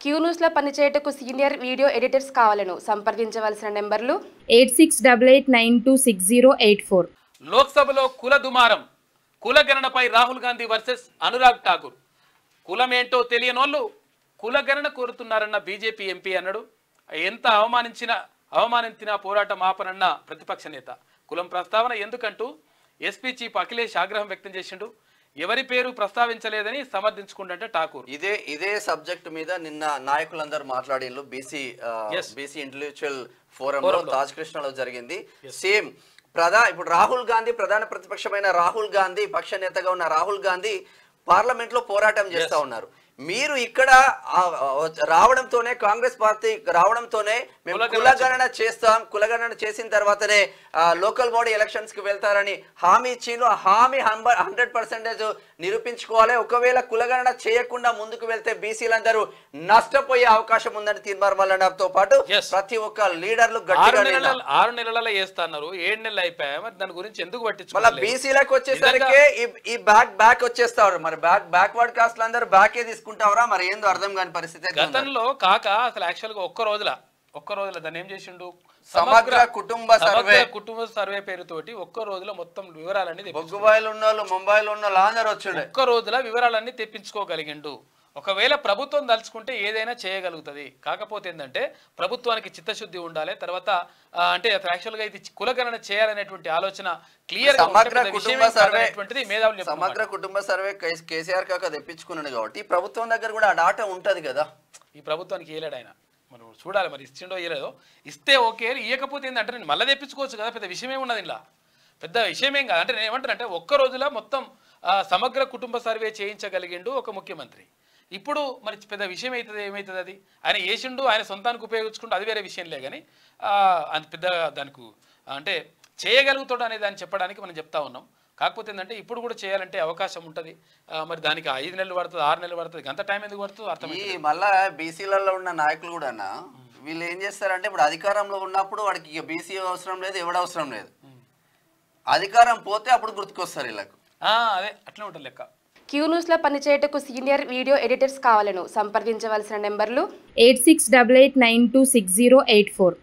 Queue న్యూస్లో పనిచేయటకు senior video editors కావాలను సంప్రదించవలసిన నెంబర్లు 8688926084. లోక్సభలో కుల దుమారం, కుల గణనపై రాహుల్ గాంధీ వర్సెస్ అనురాగ్ ఠాకూర్. కులమేంటో తెలియనోళ్ళు కులగణన కోరుతున్నారన్న బీజేపీ ఎంపీ అన్నాడు. ఎంత అవమానించిన పోరాటం ఆపనన్న ప్రతిపక్ష నేత. కులం ప్రస్తావన ఎందుకంటూ ఎస్పీ చీఫ్ అఖిలేష్ ఆగ్రహం వ్యక్తం చేసిండు. ఎవరి పేరు ప్రస్తావించలేదని సమర్థించుకుంటే ఠాకూర్ ఇదే సబ్జెక్ట్ మీద నిన్న నాయకులందరూ మాట్లాడిండ్రు. బీసీ ఇంటెలెక్చువల్ ఫోరంలో తాజ్ కృష్ణలో జరిగింది. సేమ్ ఇప్పుడు రాహుల్ గాంధీ, ప్రధాన ప్రతిపక్షమైన రాహుల్ గాంధీ, పక్ష నేతగా ఉన్న రాహుల్ గాంధీ పార్లమెంట్ లో పోరాటం చేస్తా ఉన్నారు. మీరు ఇక్కడ రావడంతోనే, కాంగ్రెస్ పార్టీ రావడంతోనే మేము కులగణన చేస్తాం, కులగణన చేసిన తర్వాతనే లోకల్ బాడీ ఎలక్షన్స్ కి వెళ్తారని హామీ ఇచ్చిండ్రు. ఆ హామీ 100% నిరూపించుకోవాలి. ఒకవేళ కులగణన చేయకుండా ముందుకు వెళ్తే బీసీలందరూ నష్టపోయే అవకాశం ఉందని తీర్మార్మలతో పాటు ప్రతి ఒక్క లీడర్లు గట్టిగా 6 నెలలలో చేస్తున్నారు. 7 నెలలు అయిపోయా. మరి దాని గురించి ఎందుకు పట్టించుకోవాలి? బీసీలకు వచ్చేసరికి ఈ బ్యాక్ వచ్చేస్తారు. మరి బ్యాక్వర్డ్ కాస్ట్ అందరూ బ్యాకే తీసుకుంటావరా? మరి ఏందో అర్థం కాని పరిస్థితి. గతంలో కాక అసలు యాక్చువల్ గా ఒక్క రోజుల దాన్ని ఏం చేసిండు, సమగ్ర కుటుంబ సర్వే పేరుతోటి ఒక్క రోజులో మొత్తం వివరాలన్నీ బొగ్గుబాయిలు ఉన్న వాళ్ళు, ముంబైలో ఉన్న వాళ్ళు అందరూ వచ్చాడు. ఒక్క రోజుల వివరాలన్నీ తెప్పించుకోగలిగిండు. ఒకవేళ ప్రభుత్వం దలుచుకుంటే ఏదైనా చేయగలుగుతుంది. కాకపోతే ఏంటంటే ప్రభుత్వానికి చిత్తశుద్ధి ఉండాలి. తర్వాత అంటే యాక్చువల్ గా ఇది కులగణన చేయాలనేటువంటి ఆలోచన క్లియర్. సమగ్ర కుటుంబ సర్వే కేసీఆర్ కాక తెప్పించుకున్నాడు కాబట్టి ప్రభుత్వం దగ్గర కూడా ఆ డాటా ఉంటది కదా. ఈ ప్రభుత్వానికి ఏలాడు ఆయన, మనం చూడాలి మరి ఇచ్చిండో ఇయ్యలేదో. ఇస్తే ఓకే, ఇవ్వకపోతే ఏంటంటే నేను మళ్ళీ తెప్పించుకోవచ్చు కదా. పెద్ద విషయమే ఉన్నది ఇలా, పెద్ద విషయమేం కాదు. అంటే నేను ఏమంటానంటే ఒక్క రోజులో మొత్తం సమగ్ర కుటుంబ సర్వే చేయించగలిగిండు ఒక ముఖ్యమంత్రి. ఇప్పుడు మరి పెద్ద విషయం అవుతుంది. ఏమవుతుంది అది? ఆయన వేసిండు, ఆయన సొంతానికి ఉపయోగించుకుంటూ అది వేరే విషయంలే. కానీ అంత పెద్ద దానికి అంటే చేయగలుగుతాడు అనే దాన్ని చెప్పడానికి మనం చెప్తా ఉన్నాం. కాకపోతే ఏంటంటే ఇప్పుడు కూడా చేయాలంటే అవకాశం ఉంటుంది. మరి దానికి 5 నెలలు పడుతుంది, 6 నెలలు పడుతుంది. అంత టైం ఎందుకు పడుతుంది అర్థమైంది. మళ్ళా బీసీలలో ఉన్న నాయకులు కూడా వీళ్ళు ఏం చేస్తారంటే ఇప్పుడు అధికారంలో ఉన్నప్పుడు వాడికి ఇక బీసీ అవసరం లేదు, ఎవడ అవసరం లేదు. అధికారం పోతే అప్పుడు గుర్తుకొస్తారు వీళ్ళకు. అదే అట్లా ఉంటుంది లెక్క. క్యూ న్యూస్లో పనిచేయటకు సీనియర్ వీడియో ఎడిటర్స్ కావాలను సంప్రదించవలసిన నెంబర్లు 8688926084.